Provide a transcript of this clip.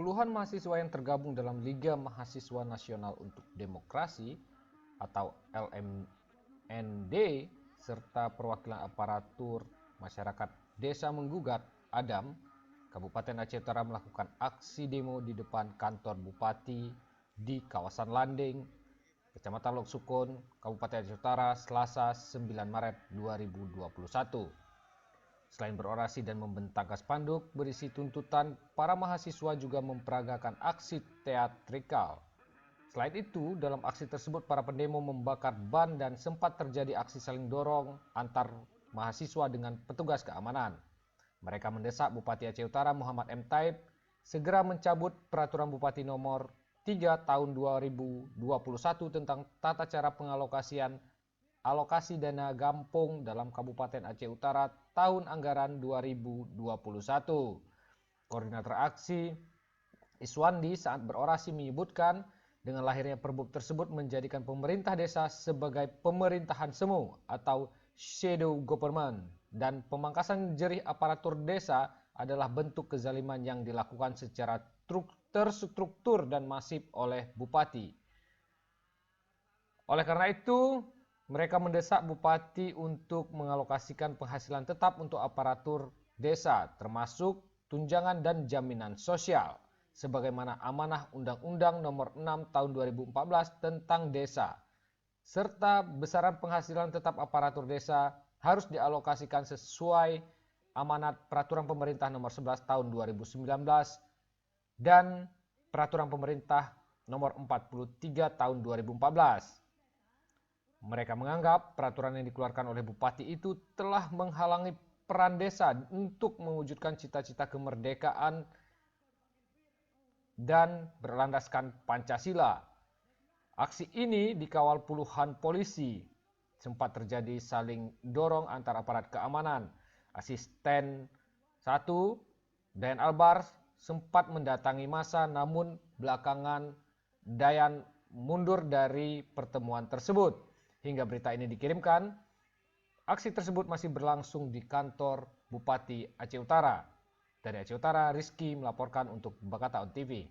Puluhan mahasiswa yang tergabung dalam Liga Mahasiswa Nasional untuk Demokrasi atau LMND serta perwakilan aparatur masyarakat desa menggugat Adam, Kabupaten Aceh Utara melakukan aksi demo di depan kantor Bupati di kawasan Landing, Kecamatan Lok Sukun, Kabupaten Aceh Utara, Selasa 9 Maret 2021. Selain berorasi dan membentangkan spanduk berisi tuntutan, para mahasiswa juga memperagakan aksi teatrikal. Selain itu, dalam aksi tersebut para pendemo membakar ban dan sempat terjadi aksi saling dorong antar mahasiswa dengan petugas keamanan. Mereka mendesak Bupati Aceh Utara Muhammad M. Taib segera mencabut Peraturan Bupati Nomor 3 Tahun 2021 tentang tata cara pengalokasian alokasi dana Gampong dalam Kabupaten Aceh Utara tahun anggaran 2021. Koordinator aksi Iswandi saat berorasi menyebutkan dengan lahirnya perbub tersebut menjadikan pemerintah desa sebagai pemerintahan semu atau shadow government dan pemangkasan jerih aparatur desa adalah bentuk kezaliman yang dilakukan secara terstruktur dan masif oleh bupati. Oleh karena itu, mereka mendesak Bupati untuk mengalokasikan penghasilan tetap untuk aparatur desa, termasuk tunjangan dan jaminan sosial, sebagaimana amanah Undang-Undang Nomor 6 Tahun 2014 tentang desa, serta besaran penghasilan tetap aparatur desa harus dialokasikan sesuai amanat Peraturan Pemerintah Nomor 11 Tahun 2019 dan Peraturan Pemerintah Nomor 43 Tahun 2014. Mereka menganggap peraturan yang dikeluarkan oleh bupati itu telah menghalangi peran desa untuk mewujudkan cita-cita kemerdekaan dan berlandaskan Pancasila. Aksi ini dikawal puluhan polisi. Sempat terjadi saling dorong antar aparat keamanan. Asisten 1, Dayan Albar, sempat mendatangi massa namun belakangan Dayan mundur dari pertemuan tersebut. Hingga berita ini dikirimkan, aksi tersebut masih berlangsung di kantor Bupati Aceh Utara. Dari Aceh Utara, Rizky melaporkan untuk Bakata On TV.